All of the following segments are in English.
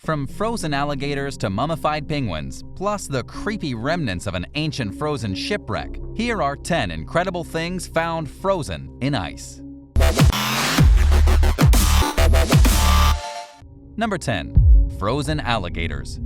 From frozen alligators to mummified penguins, plus the creepy remnants of an ancient frozen shipwreck, here are 10 incredible things found frozen in ice. Number 10. Frozen alligators.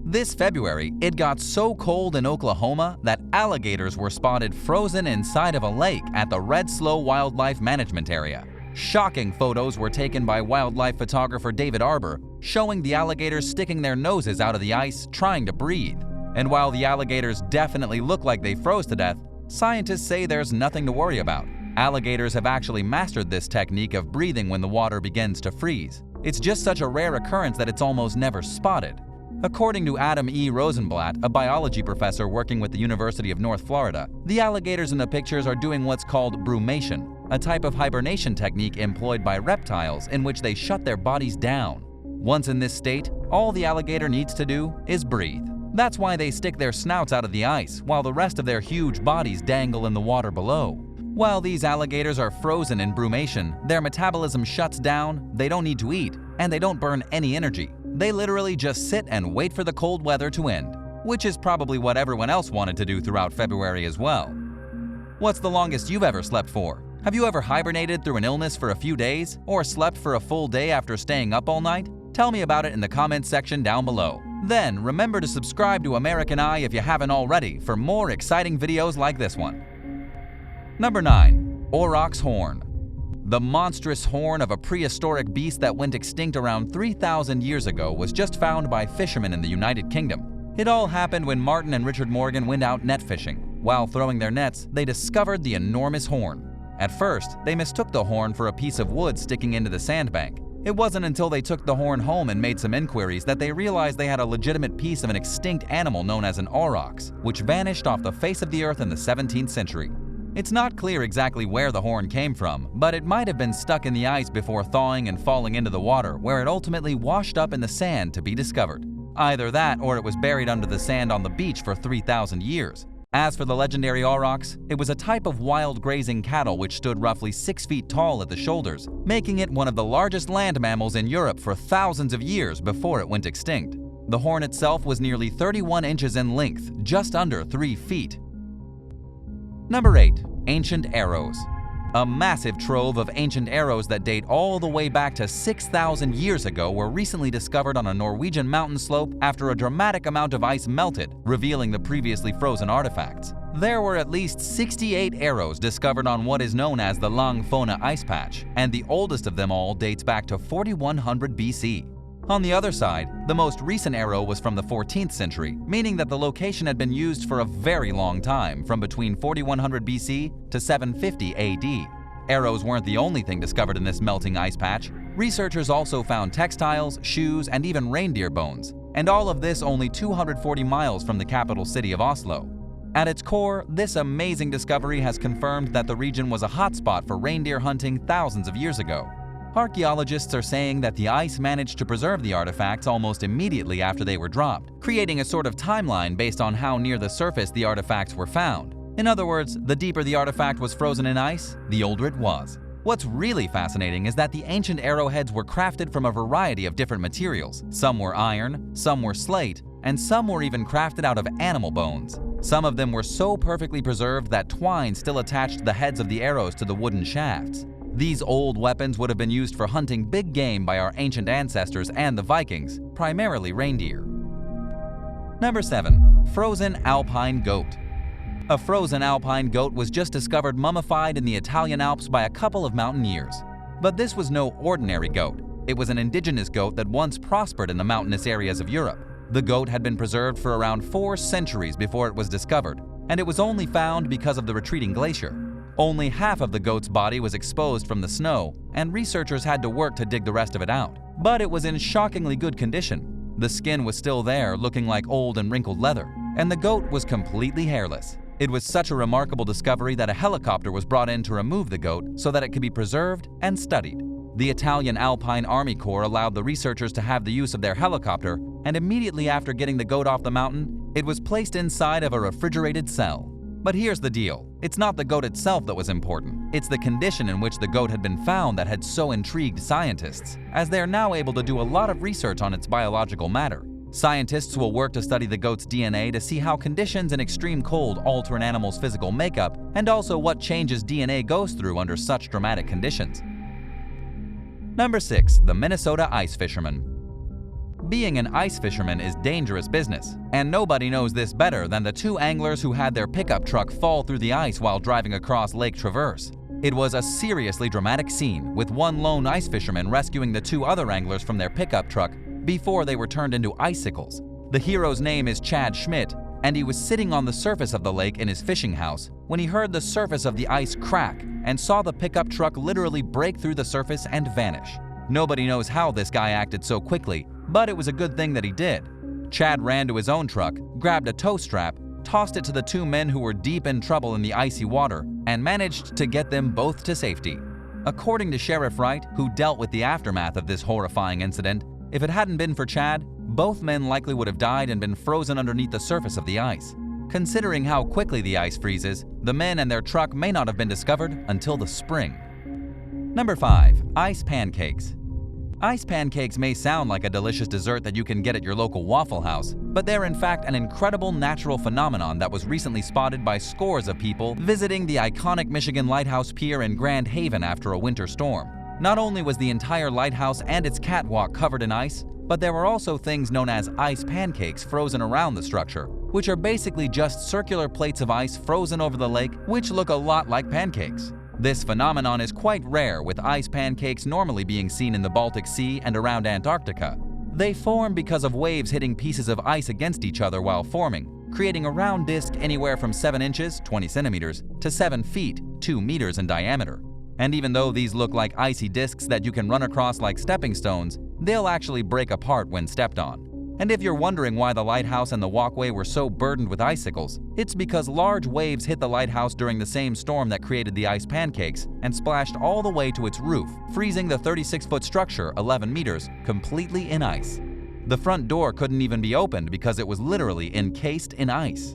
This February, it got so cold in Oklahoma that alligators were spotted frozen inside of a lake at the Red Slough Wildlife Management Area. Shocking photos were taken by wildlife photographer David Arbor, showing the alligators sticking their noses out of the ice, trying to breathe. And while the alligators definitely look like they froze to death, scientists say there's nothing to worry about. Alligators have actually mastered this technique of breathing when the water begins to freeze. It's just such a rare occurrence that it's almost never spotted. According to Adam E. Rosenblatt, a biology professor working with the University of North Florida, the alligators in the pictures are doing what's called brumation, a type of hibernation technique employed by reptiles in which they shut their bodies down. Once in this state, all the alligator needs to do is breathe. That's why they stick their snouts out of the ice while the rest of their huge bodies dangle in the water below. While these alligators are frozen in brumation, their metabolism shuts down, they don't need to eat, and they don't burn any energy. They literally just sit and wait for the cold weather to end, which is probably what everyone else wanted to do throughout February as well. What's the longest you've ever slept for? Have you ever hibernated through an illness for a few days, or slept for a full day after staying up all night? Tell me about it in the comments section down below. Then remember to subscribe to American Eye if you haven't already for more exciting videos like this one. Number 9. Aurochs horn. The monstrous horn of a prehistoric beast that went extinct around 3,000 years ago was just found by fishermen in the United Kingdom. It all happened when Martin and Richard Morgan went out net fishing. While throwing their nets, they discovered the enormous horn. At first, they mistook the horn for a piece of wood sticking into the sandbank. It wasn't until they took the horn home and made some inquiries that they realized they had a legitimate piece of an extinct animal known as an aurochs, which vanished off the face of the earth in the 17th century. It's not clear exactly where the horn came from, but it might have been stuck in the ice before thawing and falling into the water, where it ultimately washed up in the sand to be discovered. Either that or it was buried under the sand on the beach for 3,000 years. As for the legendary aurochs, it was a type of wild grazing cattle which stood roughly 6 feet tall at the shoulders, making it one of the largest land mammals in Europe for thousands of years before it went extinct. The horn itself was nearly 31 inches in length, just under 3 feet. Number 8. Ancient arrows. A massive trove of ancient arrows that date all the way back to 6,000 years ago were recently discovered on a Norwegian mountain slope after a dramatic amount of ice melted, revealing the previously frozen artifacts. There were at least 68 arrows discovered on what is known as the Langfona ice patch, and the oldest of them all dates back to 4100 BC. On the other side, the most recent arrow was from the 14th century, meaning that the location had been used for a very long time, from between 4100 BC to 750 AD. Arrows weren't the only thing discovered in this melting ice patch. Researchers also found textiles, shoes, and even reindeer bones, and all of this only 240 miles from the capital city of Oslo. At its core, this amazing discovery has confirmed that the region was a hotspot for reindeer hunting thousands of years ago. Archaeologists are saying that the ice managed to preserve the artifacts almost immediately after they were dropped, creating a sort of timeline based on how near the surface the artifacts were found. In other words, the deeper the artifact was frozen in ice, the older it was. What's really fascinating is that the ancient arrowheads were crafted from a variety of different materials. Some were iron, some were slate, and some were even crafted out of animal bones. Some of them were so perfectly preserved that twine still attached the heads of the arrows to the wooden shafts. These old weapons would have been used for hunting big game by our ancient ancestors and the Vikings, primarily reindeer. Number 7. Frozen alpine goat. A frozen alpine goat was just discovered mummified in the Italian Alps by a couple of mountaineers. But this was no ordinary goat. It was an indigenous goat that once prospered in the mountainous areas of Europe. The goat had been preserved for around 4 centuries before it was discovered, and it was only found because of the retreating glacier. Only half of the goat's body was exposed from the snow, and researchers had to work to dig the rest of it out. But it was in shockingly good condition. The skin was still there, looking like old and wrinkled leather, and the goat was completely hairless. It was such a remarkable discovery that a helicopter was brought in to remove the goat so that it could be preserved and studied. The Italian Alpine Army Corps allowed the researchers to have the use of their helicopter, and immediately after getting the goat off the mountain, it was placed inside of a refrigerated cell. But here's the deal. It's not the goat itself that was important, it's the condition in which the goat had been found that had so intrigued scientists, as they are now able to do a lot of research on its biological matter. Scientists will work to study the goat's DNA to see how conditions in extreme cold alter an animal's physical makeup and also what changes DNA goes through under such dramatic conditions. Number 6. The Minnesota Ice Fisherman. Being an ice fisherman is dangerous business, and nobody knows this better than the two anglers who had their pickup truck fall through the ice while driving across Lake Traverse. It was a seriously dramatic scene, with one lone ice fisherman rescuing the two other anglers from their pickup truck before they were turned into icicles. The hero's name is Chad Schmidt, and he was sitting on the surface of the lake in his fishing house when he heard the surface of the ice crack and saw the pickup truck literally break through the surface and vanish. Nobody knows how this guy acted so quickly, but it was a good thing that he did. Chad ran to his own truck, grabbed a tow strap, tossed it to the two men who were deep in trouble in the icy water, and managed to get them both to safety. According to Sheriff Wright, who dealt with the aftermath of this horrifying incident, if it hadn't been for Chad, both men likely would have died and been frozen underneath the surface of the ice. Considering how quickly the ice freezes, the men and their truck may not have been discovered until the spring. Number 5. Ice pancakes. Ice pancakes may sound like a delicious dessert that you can get at your local Waffle House, but they're in fact an incredible natural phenomenon that was recently spotted by scores of people visiting the iconic Michigan Lighthouse Pier in Grand Haven after a winter storm. Not only was the entire lighthouse and its catwalk covered in ice, but there were also things known as ice pancakes frozen around the structure, which are basically just circular plates of ice frozen over the lake which look a lot like pancakes. This phenomenon is quite rare, with ice pancakes normally being seen in the Baltic Sea and around Antarctica. They form because of waves hitting pieces of ice against each other while forming, creating a round disc anywhere from 7 inches (20 centimeters) to 7 feet (2 meters) in diameter. And even though these look like icy discs that you can run across like stepping stones, they'll actually break apart when stepped on. And if you're wondering why the lighthouse and the walkway were so burdened with icicles, it's because large waves hit the lighthouse during the same storm that created the ice pancakes and splashed all the way to its roof, freezing the 36-foot structure, 11 meters, completely in ice. The front door couldn't even be opened because it was literally encased in ice.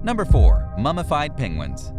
Number 4. Mummified penguins.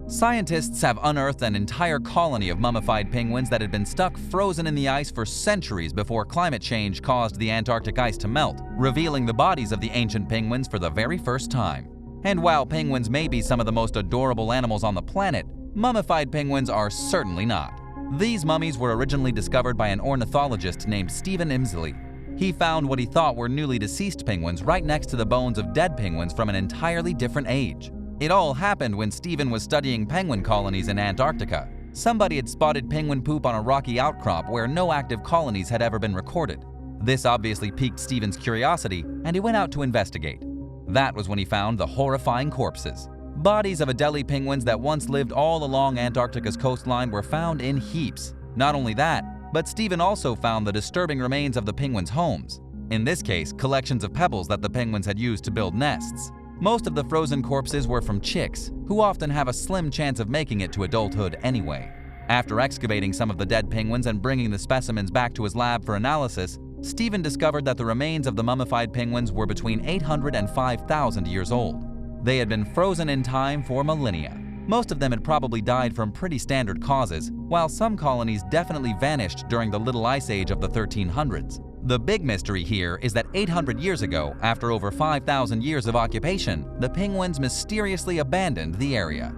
Scientists have unearthed an entire colony of mummified penguins that had been stuck frozen in the ice for centuries before climate change caused the Antarctic ice to melt, revealing the bodies of the ancient penguins for the very first time. And while penguins may be some of the most adorable animals on the planet, mummified penguins are certainly not. These mummies were originally discovered by an ornithologist named Stephen Imsley. He found what he thought were newly deceased penguins right next to the bones of dead penguins from an entirely different age. It all happened when Stephen was studying penguin colonies in Antarctica. Somebody had spotted penguin poop on a rocky outcrop where no active colonies had ever been recorded. This obviously piqued Stephen's curiosity, and he went out to investigate. That was when he found the horrifying corpses. Bodies of Adelie penguins that once lived all along Antarctica's coastline were found in heaps. Not only that, but Stephen also found the disturbing remains of the penguins' homes. In this case, collections of pebbles that the penguins had used to build nests. Most of the frozen corpses were from chicks, who often have a slim chance of making it to adulthood anyway. After excavating some of the dead penguins and bringing the specimens back to his lab for analysis, Stephen discovered that the remains of the mummified penguins were between 800 and 5,000 years old. They had been frozen in time for millennia. Most of them had probably died from pretty standard causes, while some colonies definitely vanished during the Little Ice Age of the 1300s. The big mystery here is that 800 years ago, after over 5,000 years of occupation, the penguins mysteriously abandoned the area.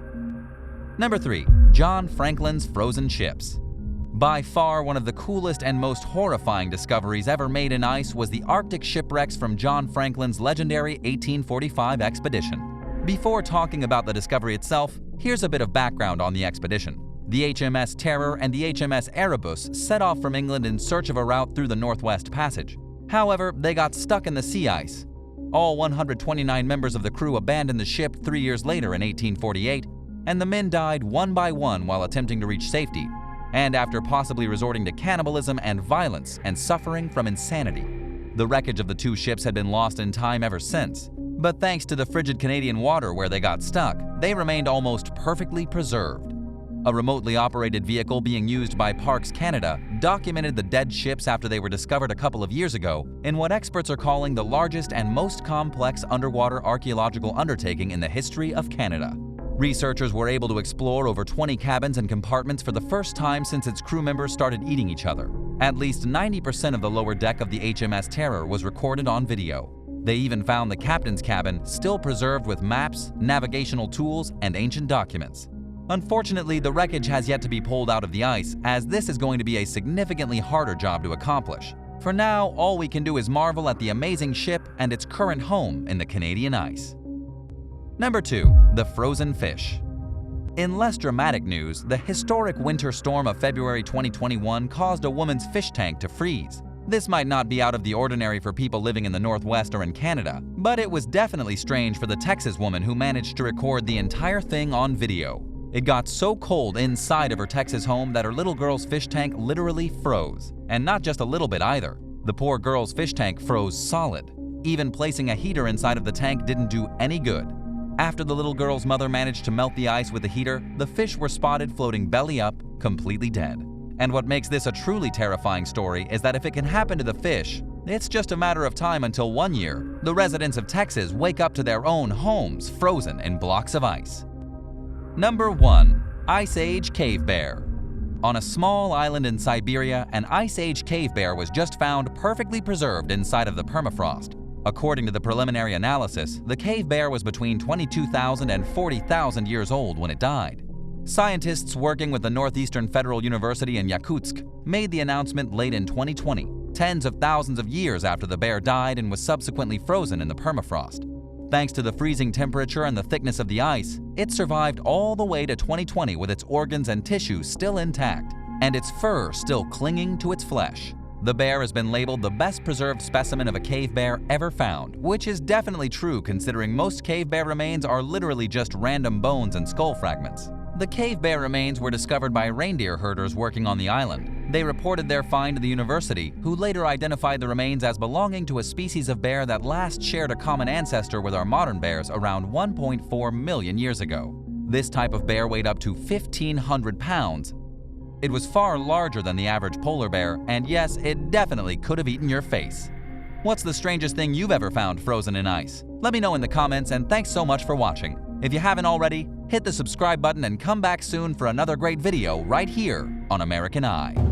Number 3. John Franklin's frozen ships. By far one of the coolest and most horrifying discoveries ever made in ice was the Arctic shipwrecks from John Franklin's legendary 1845 expedition. Before talking about the discovery itself, here's a bit of background on the expedition. The HMS Terror and the HMS Erebus set off from England in search of a route through the Northwest Passage. However, they got stuck in the sea ice. All 129 members of the crew abandoned the ship 3 years later in 1848, and the men died one by one while attempting to reach safety, and after possibly resorting to cannibalism and violence and suffering from insanity. The wreckage of the two ships had been lost in time ever since, but thanks to the frigid Canadian water where they got stuck, they remained almost perfectly preserved. A remotely operated vehicle being used by Parks Canada documented the dead ships after they were discovered a couple of years ago in what experts are calling the largest and most complex underwater archaeological undertaking in the history of Canada. Researchers were able to explore over 20 cabins and compartments for the first time since its crew members started eating each other. At least 90% of the lower deck of the HMS Terror was recorded on video. They even found the captain's cabin still preserved with maps, navigational tools, and ancient documents. Unfortunately, the wreckage has yet to be pulled out of the ice, as this is going to be a significantly harder job to accomplish. For now, all we can do is marvel at the amazing ship and its current home in the Canadian ice. Number 2. The frozen fish. In less dramatic news, the historic winter storm of February 2021 caused a woman's fish tank to freeze. This might not be out of the ordinary for people living in the Northwest or in Canada, but it was definitely strange for the Texas woman who managed to record the entire thing on video. It got so cold inside of her Texas home that her little girl's fish tank literally froze. And not just a little bit either. The poor girl's fish tank froze solid. Even placing a heater inside of the tank didn't do any good. After the little girl's mother managed to melt the ice with the heater, the fish were spotted floating belly up, completely dead. And what makes this a truly terrifying story is that if it can happen to the fish, it's just a matter of time until one year, the residents of Texas wake up to their own homes frozen in blocks of ice. Number 1. Ice Age Cave Bear. On a small island in Siberia, an Ice Age cave bear was just found perfectly preserved inside of the permafrost. According to the preliminary analysis, the cave bear was between 22,000 and 40,000 years old when it died. Scientists working with the Northeastern Federal University in Yakutsk made the announcement late in 2020, tens of thousands of years after the bear died and was subsequently frozen in the permafrost. Thanks to the freezing temperature and the thickness of the ice, it survived all the way to 2020 with its organs and tissues still intact, and its fur still clinging to its flesh. The bear has been labeled the best preserved specimen of a cave bear ever found, which is definitely true considering most cave bear remains are literally just random bones and skull fragments. The cave bear remains were discovered by reindeer herders working on the island. They reported their find to the university, who later identified the remains as belonging to a species of bear that last shared a common ancestor with our modern bears around 1.4 million years ago. This type of bear weighed up to 1,500 pounds. It was far larger than the average polar bear, and yes, it definitely could have eaten your face. What's the strangest thing you've ever found frozen in ice? Let me know in the comments, and thanks so much for watching. If you haven't already, hit the subscribe button and come back soon for another great video right here on American Eye.